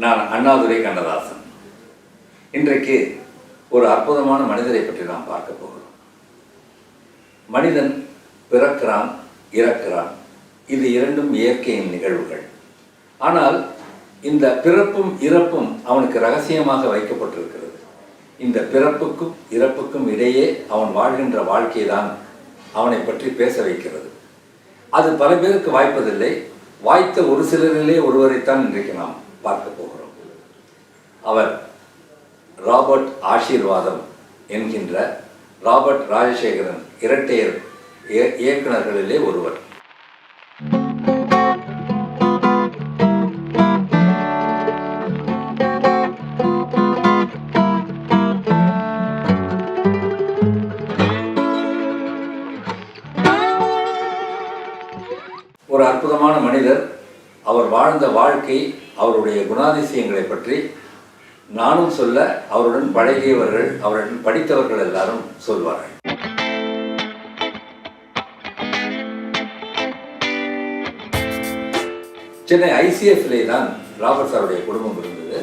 நான் அண்ணாதுரை கண்ணதாசன். இன்றைக்கு ஒரு அற்புதமான மனிதரை பற்றி நாம் பார்க்க போகிறோம். மனிதன் பிறக்கிறான், இறக்கிறான். இது இரண்டும் இயற்கையின் நிகழ்வுகள். ஆனால் இந்த பிறப்பும் இறப்பும் அவனுக்கு ரகசியமாக வைக்கப்பட்டிருக்கிறது. இந்த பிறப்புக்கும் இறப்புக்கும் இடையே அவன் வாழ்கின்ற வாழ்க்கை தான் அவனை பற்றி பேச வைக்கிறது. அது பல பேருக்கு வாய்ப்பதில்லை. வாய்த்த ஒரு சிலரிலே ஒருவரைத்தான் இன்றைக்கு நாம் பார்க்க போகிறோம். அவர் ராபர்ட் ஆசீர்வாதம் என்கின்ற ராபர்ட் ராஜசேகரன் இரட்டையர் இயக்குநர்களிலே ஒருவர். ஒரு அற்புதமான மனிதர். அவர் வாழ்ந்த வாழ்க்கை, அவருடைய குணாதிசயங்களை பற்றி நானும் சொல்ல, அவருடன் பழகியவர்கள், அவருடன் படித்தவர்கள் எல்லாரும் சொல்வார்கள். சென்னை ஐசிஎஃப்லே தான் ராபர்ட் சாருடைய குடும்பம் இருந்தது.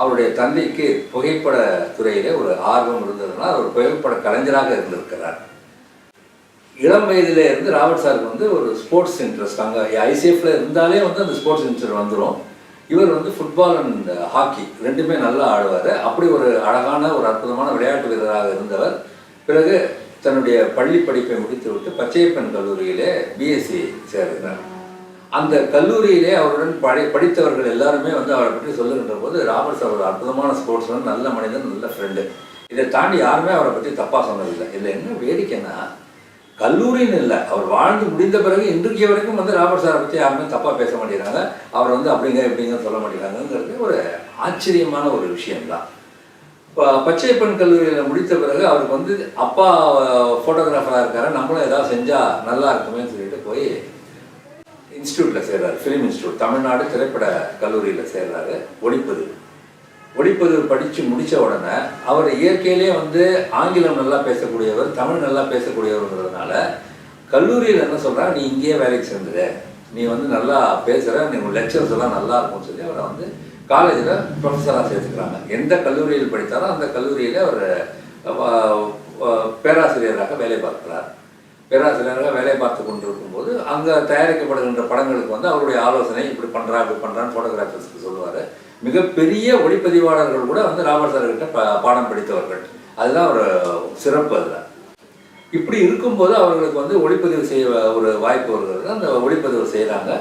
அவருடைய தந்தைக்கு புகைப்பட துறையிலே ஒரு ஆர்வம் இருந்ததுனால் அவர் புகைப்பட கலைஞராக இருந்திருக்கிறார். இளம் வயதிலே இருந்து ராபர்ட் சாருக்கு வந்து ஒரு ஸ்போர்ட்ஸ் இன்ட்ரெஸ்ட். அங்கே ஐசிஎஃப்ல இருந்தாலே வந்து அந்த ஸ்போர்ட்ஸ் இன்ட்ரெஸ்ட் வந்துடும். இவர் வந்து ஃபுட்பால் அண்ட் ஹாக்கி ரெண்டுமே நல்லா ஆடுவார். அப்படி ஒரு அழகான ஒரு அற்புதமான விளையாட்டு வீரராக இருந்தவர். பிறகு தன்னுடைய பள்ளி படிப்பை முடித்துவிட்டு பச்சையப்பன் கல்லூரியிலே பிஎஸ்சி சேர்கிறார். அந்த கல்லூரியிலே அவருடன் படித்தவர்கள் எல்லாருமே வந்து அவரை பற்றி சொல்லுகின்ற போது ராபர்ட் சார் ஒரு அற்புதமான ஸ்போர்ட்ஸ்மேன், நல்ல மனிதன், நல்ல ஃப்ரெண்டு. இதை தாண்டி யாருமே அவரை பற்றி தப்பாக சொன்னதில்லை. இதில் என்ன வேடிக்கைன்னா, கல்லூரின்னு இல்லை, அவர் வாழ்ந்து முடிந்த பிறகு இன்றைக்கு வரைக்கும் வந்து ராபர்ட் சாரை பற்றி யாருமே தப்பாக பேச மாட்டேங்கிறாங்க. அவர் வந்து அப்படிங்க இப்படிங்க சொல்ல மாட்டேங்கிறாங்கிறது ஒரு ஆச்சரியமான ஒரு விஷயம்தான். இப்போ பச்சையப்பன் கல்லூரியில் முடித்த பிறகு அவருக்கு வந்து அப்பா ஃபோட்டோகிராஃபராக இருக்காரு, நம்மளும் ஏதாவது செஞ்சால் நல்லா இருக்குமேன்னு சொல்லிட்டு போய் இன்ஸ்டியூட்டில் சேர்றாரு. ஃபிலிம் இன்ஸ்டியூட், தமிழ்நாடு திரைப்பட கல்லூரியில் சேர்றாரு. ஒளிப்பதிவு படித்து முடித்த உடனே அவர் இயற்கையிலே வந்து ஆங்கிலம் நல்லா பேசக்கூடியவர், தமிழ் நல்லா பேசக்கூடியவர்ங்கிறதுனால கல்லூரியில் என்ன சொல்கிறார், நீ இங்கேயே வேலைக்கு சேர்ந்துடு, நீ வந்து நல்லா பேசுகிற, நீ லெக்சர்ஸ் எல்லாம் நல்லா இருக்கும்னு சொல்லி அவரை வந்து காலேஜில் ப்ரொஃபஸராக சேர்த்துக்கிறாங்க. எந்த கல்லூரியில் படித்தாரோ அந்த கல்லூரியில் அவர் பேராசிரியராக வேலை பார்க்கிறார். பேராசிரியராக வேலை பார்த்து கொண்டிருக்கும்போது அங்கே தயாரிக்கப்படுகின்ற படங்களுக்கு வந்து அவருடைய ஆலோசனை, இப்படி பண்ணுறா அப்படி பண்ணுறான்னு ஃபோட்டோகிராஃபர்ஸ்க்கு சொல்லுவார். மிகப்பெரிய ஒளிப்பதிவாளர்கள் கூட வந்து ராபர்ட் சார்கிட்ட பாடம் படித்தவர்கள். அதுதான் ஒரு சிறப்பு. அதில் இப்படி இருக்கும்போது அவர்களுக்கு வந்து ஒளிப்பதிவு செய்ய ஒரு வாய்ப்பு வருகிறது. அந்த ஒளிப்பதிவு செய்கிறாங்க.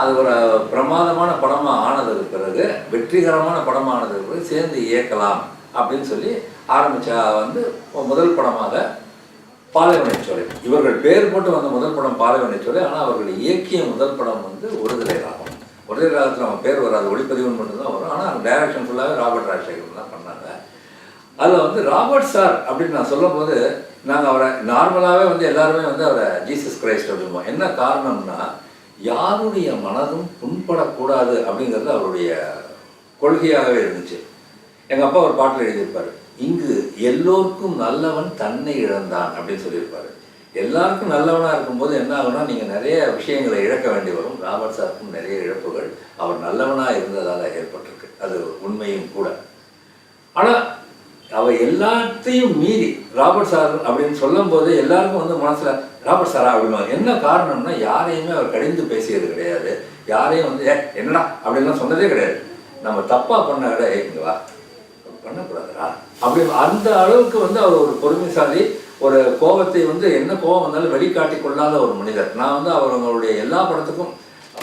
அது ஒரு பிரமாதமான படமாக ஆனதுக்கு பிறகு, வெற்றிகரமான படமாக ஆனதுக்கு பிறகு சேர்ந்து இயக்கலாம் அப்படின்னு சொல்லி ஆரம்பித்தா வந்து முதல் படமாக பாலைவனச்சோலை. இவர்கள் பேர் போட்டு வந்த முதல் படம் பாலைவனச்சோலை. ஆனால் அவர்கள் இயக்கிய முதல் படம் வந்து ஒருதலை ராகம். ஒரே ராகத்தில் அவன் பேர் வராது, ஒளிப்பதிவுன்னு மட்டும்தான் வரும். ஆனால் அந்த டைரக்ஷன் ஃபுல்லாகவே ராபர்ட் ராஜசேகரன் தான் பண்ணாங்க. அதில் வந்து ராபர்ட் சார் அப்படின்னு நான் சொல்லும் போது, நாங்கள் அவரை நார்மலாகவே வந்து எல்லாருமே வந்து அவரை ஜீசஸ் கிரைஸ்ட் அப்படிம்போம். என்ன காரணம்னா, யாருடைய மனதும் புண்படக்கூடாது அப்படிங்கிறது அவருடைய கொள்கையாகவே இருந்துச்சு. எங்கள் அப்பா ஒரு பாட்டில் எழுதியிருப்பார், இங்கு எல்லோருக்கும் நல்லவன் தன்னை இழந்தான் அப்படின்னு சொல்லியிருப்பார். எல்லாருக்கும் நல்லவனாக இருக்கும்போது என்ன ஆகுனா, நீங்கள் நிறைய விஷயங்களை இழக்க வேண்டி வரும். ராபர்ட் சாருக்கும் நிறைய இழப்புகள் அவர் நல்லவனாக இருந்ததால் ஏற்பட்டிருக்கு. அது உண்மையும் கூட. ஆனால் அவர் எல்லாத்தையும் மீறி ராபர்ட் சார் அப்படின்னு சொல்லும் போது எல்லாருக்கும் வந்து மனசில் ராபர்ட் சாரா அப்படின்வாங்க. என்ன காரணம்னா, யாரையுமே அவர் கடிந்து பேசியது கிடையாது. யாரையும் வந்து என்னடா அப்படின்லாம் சொன்னதே கிடையாது. நம்ம தப்பாக பண்ண விட இங்கே வா பண்ணக்கூடாதுடா அப்படி அந்த அளவுக்கு வந்து அவர் ஒரு பொறுமைசாலி. ஒரு கோபத்தை வந்து என்ன கோபம் வந்தாலும் வெளிக்காட்டி கொள்ளாத ஒரு மனிதர். நான் வந்து அவங்களுடைய எல்லா படத்துக்கும்,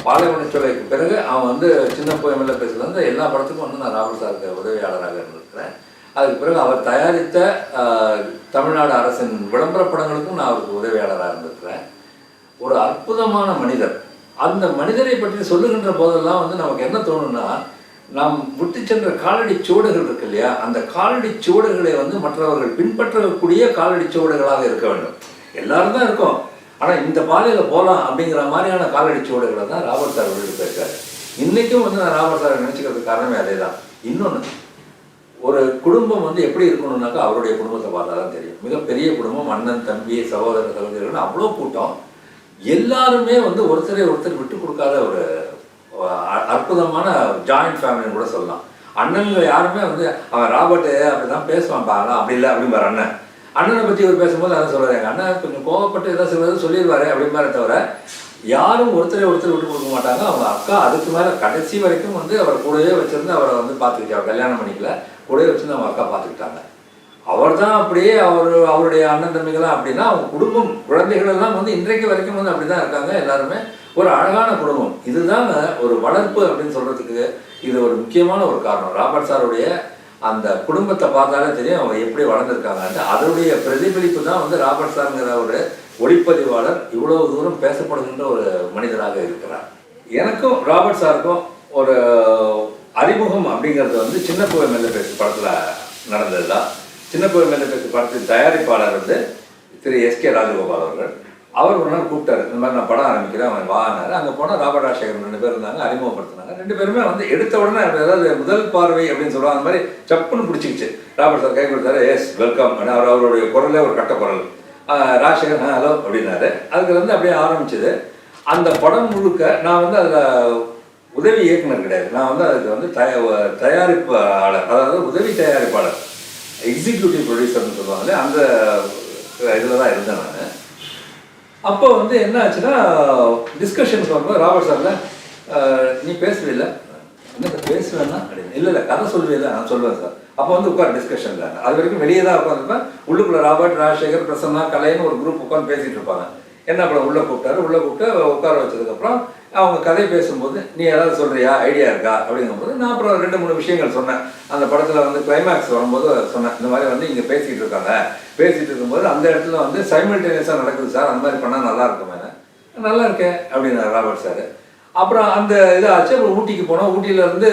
பாலைவனச்சோலைக்கு பிறகு அவன் வந்து சின்ன போயமில்ல பேசுகிறது, எல்லா படத்துக்கும் வந்து நான் ராபர்ட் சாருக்கு உதவியாளராக இருந்திருக்கிறேன். அதுக்கு பிறகு அவர் தயாரித்த தமிழ்நாடு அரசின் விளம்பர படங்களுக்கும் நான் அவருக்கு உதவியாளராக இருந்திருக்கிறேன். ஒரு அற்புதமான மனிதர். அந்த மனிதரை பற்றி சொல்லுகின்ற போதெல்லாம் வந்து நமக்கு என்ன தோணுன்னா, நாம் விட்டு சென்ற காலடி சுவடுகள் இருக்கு இல்லையா, அந்த காலடி சுவடுகளை வந்து மற்றவர்கள் பின்பற்றக்கூடிய காலடி சுவடுகளாக இருக்க வேண்டும். எல்லாரும் தான் இருக்கோம், ஆனால் இந்த பாதையில் போகலாம் அப்படிங்கிற மாதிரியான காலடி சுவடுகளை தான் ராபர்ட் சார் விட்டு போயிருக்காரு. இன்றைக்கும் வந்து நான் ராபர்ட் சாரை நினச்சிக்கிறதுக்கு காரணமே அதே தான். இன்னொன்று, ஒரு குடும்பம் வந்து எப்படி இருக்கணும்னாக்கா அவருடைய குடும்பத்தை பார்த்தா தான் தெரியும். மிகப்பெரிய குடும்பம், அண்ணன் தம்பி சகோதர சகோதரிகள் அவ்வளோ கூட்டம். எல்லாருமே வந்து ஒருத்தரை ஒருத்தர் விட்டு கொடுக்காத ஒரு அற்புதமான ஜாயிண்ட் ஃபேமிலின்னு கூட சொல்லலாம். அண்ணன்கள் யாருமே வந்து அவன் ராபர்ட்டு அப்படி தான் பேசுவான் பாருங்க, அப்படி இல்லை அப்படிம்பார் அண்ணன். அண்ணனை பற்றி இவர் பேசும்போது அதை சொல்கிறாரு, எங்கள் அண்ணன் கொஞ்சம் கோவப்பட்டு ஏதாவது சொல்வது சொல்லிடுவாரு அப்படிம்பாரே தவிர யாரும் ஒருத்தரை ஒருத்தர் விட்டு கொடுக்க மாட்டாங்க. அவங்க அக்கா அதுக்கு மேலே கடைசி வரைக்கும் வந்து அவரை கூடவே வச்சுருந்து அவரை வந்து பார்த்துக்கிட்டாங்க. கல்யாணம் பண்ணிக்கல, கூடவே வச்சுருந்து அவங்க அக்கா பார்த்துக்கிட்டாங்க. அவர் தான் அப்படியே அவருடைய அண்ணன் தம்பிகள்லாம் அப்படின்னா அவங்க குடும்பம் குழந்தைகள் எல்லாம் வந்து இன்றைக்கு வரைக்கும் வந்து அப்படி தான் இருக்காங்க. எல்லாருமே ஒரு அழகான குடும்பம். இதுதாங்க ஒரு வளர்ப்பு அப்படின்னு சொல்கிறதுக்கு இது ஒரு முக்கியமான ஒரு காரணம். ராபர்ட் சாருடைய அந்த குடும்பத்தை பார்த்தாலே தெரியும் அவங்க எப்படி வளர்ந்துருக்காங்கன்ட்டு. அதனுடைய பிரதிபலிப்பு தான் வந்து ராபர்ட் சாருங்கிற ஒரு ஒளிப்பதிவாளர் இவ்வளவு தூரம் பேசப்படுகின்ற ஒரு மனிதராக இருக்கிறார். எனக்கும் ராபர்ட் சாருக்கும் ஒரு அறிமுகம் அப்படிங்கிறது வந்து சின்ன பூவை மேலே பேசு படத்தில் நடந்தது தான். சின்ன பூவை மேலே பேசு படத்தின் தயாரிப்பாளர் வந்து திரு எஸ்கே ராஜகோபால் அவர்கள். அவர் ஒரு நாள் கூப்பிட்டாரு, இந்த மாதிரி நான் படம் ஆரம்பிக்கிறேன், அவன் வாங்கினார். அங்கே போனால் ராபர்ட் ராஜசேகரன் 2 பேர் இருந்தாங்க, அறிமுகப்படுத்தினாங்க. 2 பேருமே வந்து எடுத்த உடனே அதாவது முதல் பார்வை அப்படின்னு சொல்லுவாங்க, அந்த மாதிரி சப்புன்னு பிடிச்சிக்கிச்சு. ராபர்ட் சார் கை கொடுத்தாரு, எஸ் வெல்கம். அவருடைய குரலே ஒரு கட்ட குரல். ராஜசேகரன் ஹலோ அப்படின்னாரு. அதுக்கு வந்து அப்படியே ஆரம்பிச்சது. அந்த படம் முழுக்க நான் வந்து அதில் உதவி இயக்குனர் கிடையாது, நான் வந்து அதுக்கு வந்து தயாரிப்பாளர், அதாவது உதவி தயாரிப்பாளர், எக்ஸிக்யூட்டிவ் ப்ரொடியூசர்னு சொல்லுவாங்களே, அந்த இதில் தான் இருந்தேன் நான். அப்போ வந்து என்ன ஆச்சுன்னா டிஸ்கஷன்ஸ் வரும்போது ராபர்ட் சாரில் நீ பேசுவில்லை, என்ன பேசுவேன்னா அப்படின்னு, இல்லை கதை சொல்லுவில்லை, நான் சொல்லுவேன் சார். அப்போ வந்து உட்கார் டிஸ்கஷனில், அது வரைக்கும் வெளியே தான் உட்காந்துருப்பேன். உள்ளுக்குள்ளே ராபர்ட், ராஜசேகர், பிரசன்னா, கலைன்னு ஒரு குரூப் உட்காந்து பேசிகிட்டு இருப்பாங்க. என்ன அப்புறம் உள்ளே கூப்பிட்டு உட்கார வச்சதுக்கப்புறம் அவங்க கதை பேசும்போது நீ ஏதாவது சொல்கிறியா, ஐடியா இருக்கா அப்படிங்கும்போது நான் அப்புறம் 2-3 விஷயங்கள் சொன்னேன். அந்த படத்தில் வந்து கிளைமேக்ஸ் வரும்போது சொன்னேன், இந்த மாதிரி வந்து இங்கே பேசிகிட்டு இருக்காங்க, பேசிகிட்டு இருக்கும்போது அந்த இடத்துல வந்து சைமல்டேனியஸாக நடக்குது சார், அந்த மாதிரி பண்ணால் நல்லா இருக்குமே. நல்லா இருக்கேன் அப்படின்னாரு ராபர்ட் சார். அப்புறம் அந்த இதாச்சு. அப்புறம் ஊட்டிக்கு போனோம். ஊட்டியிலேருந்து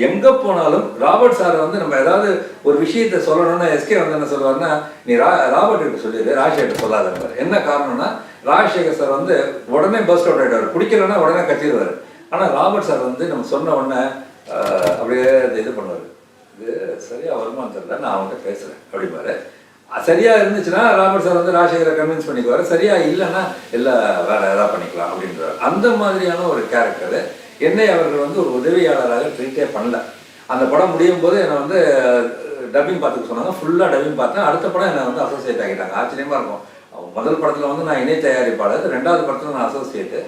எங்கே போனாலும் ராபர்ட் சாரை வந்து நம்ம ஏதாவது ஒரு விஷயத்தை சொல்லணும்னா எஸ்கே வந்து என்ன சொல்லுவார்னா, நீ ராபர்ட் கிட்ட சொல்லிடு, ராஜசேகர் சொல்லாதவர். என்ன காரணம்னா ராஜசேகர் சார் வந்து உடனே பஸ்ட் அவுட் ஆகிடுவார், பிடிக்கலன்னா உடனே கத்திடுவார். ஆனால் ராபர்ட் சார் வந்து நம்ம சொன்ன உடனே அப்படியே இது பண்ணுவார், இது சரியாக வருமானம் தெரியல, நான் அவங்ககிட்ட பேசுகிறேன் அப்படிம்பாரு. சரியாக இருந்துச்சுன்னா ராபர்ட் சார் வந்து ராஜசேகரை கன்வின்ஸ் பண்ணிக்குவார், சரியாக இல்லைன்னா இல்லை வேறு எதாவது பண்ணிக்கலாம் அப்படின்றார். அந்த மாதிரியான ஒரு கேரக்டரு. என்னை அவர்கள் வந்து ஒரு உதவியாளராக ட்ரீட்டே பண்ணல. அந்த படம் முடியும் போது என்னை வந்து டப்பிங் பார்த்துக்க சொன்னாங்க. ஃபுல்லாக டப்பிங் பார்த்தேன். அடுத்த படம் என்னை வந்து அசோசியேட் ஆகிட்டாங்க. ஆச்சரியமாக இருக்கும். முதல் படத்தில் வந்து நான் இணை தயாரிப்பாளர், 2வது படத்தில் நான் அசோசியேட்டு.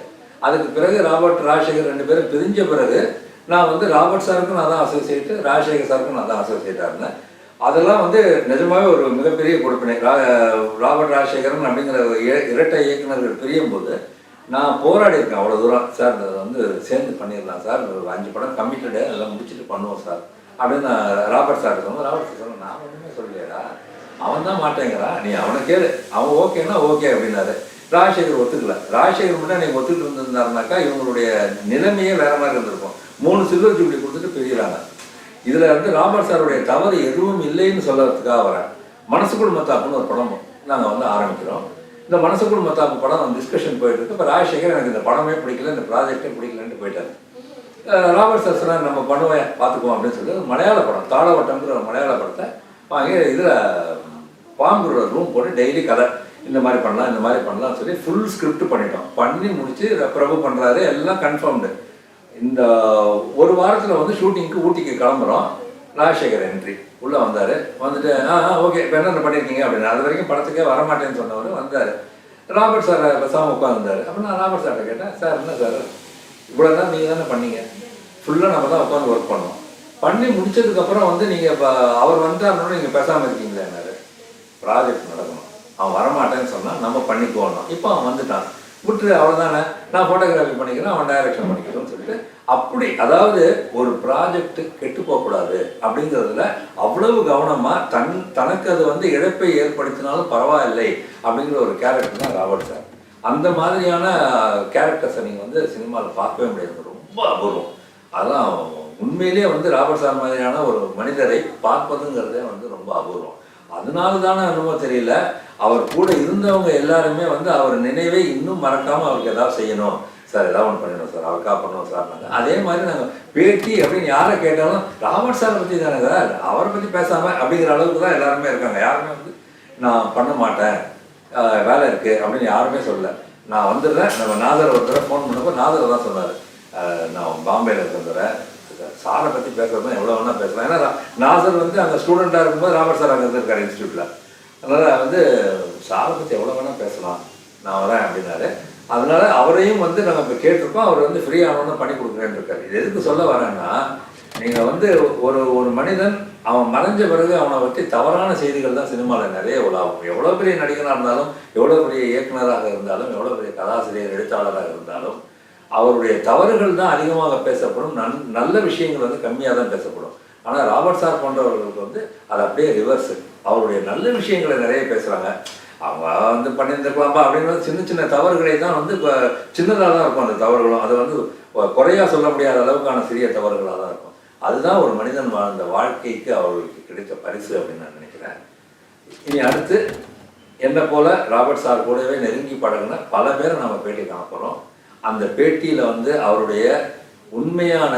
அதுக்கு பிறகு ராபர்ட், ராஜசேகர் 2 பேரும் பிரிஞ்ச பிறகு நான் வந்து ராபர்ட் சாருக்கும் நான் தான் அசோசியேட்டு, ராஜசேகர் சாருக்கும் நான் தான் அசோசியேட்டாக இருந்தேன். அதெல்லாம் வந்து நிஜமாகவே ஒரு மிகப்பெரிய கொடுப்பினை. ராபர்ட், ராஜசேகரன் அப்படிங்கிற இரட்டை இயக்குநர்கள் பிரியும் போது நான் போராடி இருக்கேன் அவ்வளோ தூரம். சார் அதை வந்து சேர்ந்து பண்ணிடலாம் சார், ஒரு 5 படம் கமிட்டடு, அதெல்லாம் முடிச்சுட்டு பண்ணுவோம் சார் அப்படின்னு நான் ராபர்ட் சார் சொன்னேன். ராபர்ட் சார் சொன்னேன், நான் ஒன்றுமே சொல்லலையடா, அவன் தான் மாட்டேங்கிறான், நீ அவனை கேளு, அவன் ஓகேன்னா ஓகே அப்படின்னாரு. ராஜசேகர் ஒத்துக்கல. ராஜசேகர் மட்டும் நீங்கள் ஒத்துக்கிட்டு இருந்திருந்தாருனாக்கா இவங்களுடைய நிலைமையே வேற மாதிரி இருந்திருக்கும். 3 சில்வர் ஜூப்ளி கொடுத்துட்டு பிரிகிறாங்க. இதில் வந்து ராபர்ட் சாருடைய தவறு எதுவும் இல்லைன்னு சொல்கிறதுக்காக வரேன். மனசுக்குள் மத்தாப்புன்னு ஒரு படம் நாங்கள் வந்து ஆரம்பிக்கிறோம். இந்த மனசுக்குள் மத்தாப்பு படம் டிஸ்கஷன் போயிட்டு இருக்கு. இப்போ ராஜசேகர் எனக்கு இந்த படமே பிடிக்கல, இந்த ப்ராஜெக்டே பிடிக்கலன்ட்டு போயிட்டாரு. ராபர்ட் சார் சொன்னார், நம்ம பண்ணுவேன் பார்த்துக்குவோம் அப்படின்னு சொல்லி மலையாள படம் தாளவட்டம்ங்கிற ஒரு மலையாள படத்தை வாங்கி இதில் பாம்புற ரூம் போட்டு டெய்லி கதை இந்த மாதிரி பண்ணலாம், இந்த மாதிரி பண்ணலாம்னு சொல்லி ஃபுல் ஸ்கிரிப்ட் பண்ணிட்டோம். பண்ணி முடிச்சு பிரபு பண்ணுறாரு, எல்லாம் கன்ஃபார்ம்டு. இந்த ஒரு வாரத்தில் வந்து ஷூட்டிங்க்கு ஊட்டிக்கு கிளம்புறோம். ராஜசேகர் என்ட்ரி உள்ளே வந்தார். வந்துட்டு ஓகே இப்போ என்ன பண்ணியிருக்கீங்க அப்படின்னு. அது வரைக்கும் படத்துக்கே வரமாட்டேன்னு சொன்னவர் வந்தார். ராபர்ட் சார் பேசாமல் உட்காந்துருந்தார். அப்போ நான் ராபர்ட் சார்கிட்ட கேட்டேன், சார் என்ன சார் இவ்வளோ தான் நீங்கள் தானே பண்ணீங்க, ஃபுல்லாக நம்ம தான் உட்காந்து ஒர்க் பண்ணோம், பண்ணி முடிச்சதுக்கப்புறம் வந்து நீங்கள் இப்போ அவர் வந்துட்டாருன்னு நீங்கள் பேசாமல் இருக்கீங்களே, என்னாரு ப்ராஜெக்ட் நடக்கணும், அவன் வரமாட்டேன்னு சொன்னால் நம்ம பண்ணிக்குவோம். இப்போ அவன் வந்துட்டான், விட்டுரு அவ்வளோதானே, நான் ஃபோட்டோகிராஃபி பண்ணிக்கிறேன், அவன் டைரக்ஷன் பண்ணிக்கிறோன்னு சொல்லிட்டு அப்படி. அதாவது ஒரு ப்ராஜெக்ட் கெட்டு போகக்கூடாது அப்படிங்கிறதுல அவ்வளவு கவனமாக தனக்கு அது வந்து இழப்பை ஏற்படுத்தினாலும் பரவாயில்லை அப்படிங்கிற ஒரு கேரக்டர் தான் ராபர்ட் சார். அந்த மாதிரியான கேரக்டர்ஸை நீங்கள் வந்து சினிமாவில் பார்க்கவே முடியாது, ரொம்ப அபூர்வம். அதெல்லாம் உண்மையிலேயே வந்து ராபர்ட் சார் மாதிரியான ஒரு மனிதரை பார்ப்பதுங்கிறதே வந்து ரொம்ப அபூர்வம். அதனால தானே என்னமோ தெரியல, அவர் கூட இருந்தவங்க எல்லாருமே வந்து அவர் நினைவை இன்னும் மறக்காமல் அவருக்கு எதாவது செய்யணும் சார், ஏதாவது ஒன்று பண்ணிடணும் சார், அவருக்கா பண்ணுவோம் சார். நாங்கள் அதே மாதிரி நாங்கள் பேட்டி அப்படின்னு யாரை கேட்டாலும் ராபர்ட் சாரை பற்றி தானே சார், அவரை பற்றி பேசாமல் அப்படிங்கிற அளவுக்கு தான் எல்லாருமே இருக்காங்க. யாருமே வந்து நான் பண்ண மாட்டேன், வேலை இருக்குது அப்படின்னு யாருமே சொல்லலை. நான் வந்துடுறேன். நம்ம நாதர் ஒருத்தர ஃபோன் பண்ணப்போ நாதர் தான் சொன்னார், நான் பாம்பேயில் இருக்கிற சாரை பற்றி பேசுகிறதுனா எவ்வளோ வேணால் பேசலாம். ஏன்னா நாசர் வந்து அங்கே ஸ்டூடெண்ட்டாக இருக்கும்போது ராபர்ட் சார் அங்கே இருந்திருக்காரு இன்ஸ்டியூட்டில். அதனால் வந்து சாரை பற்றி எவ்வளோ வேணால் பேசலாம், நான் வரேன் அப்படின்னாரு. அதனால அவரையும் வந்து நாங்கள் இப்போ கேட்டிருக்கோம். அவர் வந்து ஃப்ரீ ஆனோன்னு பண்ணி கொடுக்குறேன்னு இருக்காரு. இது எதுக்கு சொல்ல வரேன்னா, நீங்கள் வந்து ஒரு மனிதன் அவன் மறைஞ்ச பிறகு அவனை பற்றி தவறான செய்திகள் தான் சினிமாவில் நிறைய உலாகும். எவ்வளோ பெரிய நடிகனாக இருந்தாலும், எவ்வளோ பெரிய இயக்குனராக இருந்தாலும், எவ்வளோ பெரிய கதாசிரியர் எழுத்தாளராக இருந்தாலும் அவருடைய தவறுகள் தான் அதிகமாக பேசப்படும். நல்ல விஷயங்கள் வந்து கம்மியாக தான் பேசப்படும். ஆனால் ராபர்ட் சார் போன்றவர்களுக்கு வந்து அது அப்படியே ரிவர்ஸு. அவருடைய நல்ல விஷயங்களை நிறைய பேசுகிறாங்க. அவங்க வந்து பண்ணியிருந்துருக்கலாம்பா அப்படின்னு சின்ன சின்ன தவறுகளை தான் வந்து இப்போ சின்னதாக தான் இருக்கும். அந்த தவறுகளும் அது வந்து குறையாக சொல்ல முடியாத அளவுக்கான சிறிய தவறுகளாக தான் இருக்கும். அதுதான் ஒரு மனிதன் வாழ்ந்த வாழ்க்கைக்கு அவர்களுக்கு கிடைத்த பரிசு அப்படின்னு நான் நினைக்கிறேன். இனி அடுத்து என்னை போல ராபர்ட் சார் கூடவே நெருங்கி பழகின பல பேரை நம்ம பேட்டி காண போகிறோம். அந்த பேட்டியில் வந்து அவருடைய உண்மையான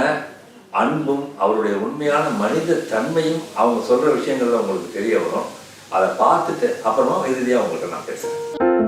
அன்பும் அவருடைய உண்மையான மனித தன்மையும் அவங்க சொல்கிற விஷயங்கள்ல உங்களுக்கு தெரிய வரும். அதை பார்த்துட்டு அப்புறமா இறுதியாக உங்கள்கிட்ட நான் பேசுகிறேன்.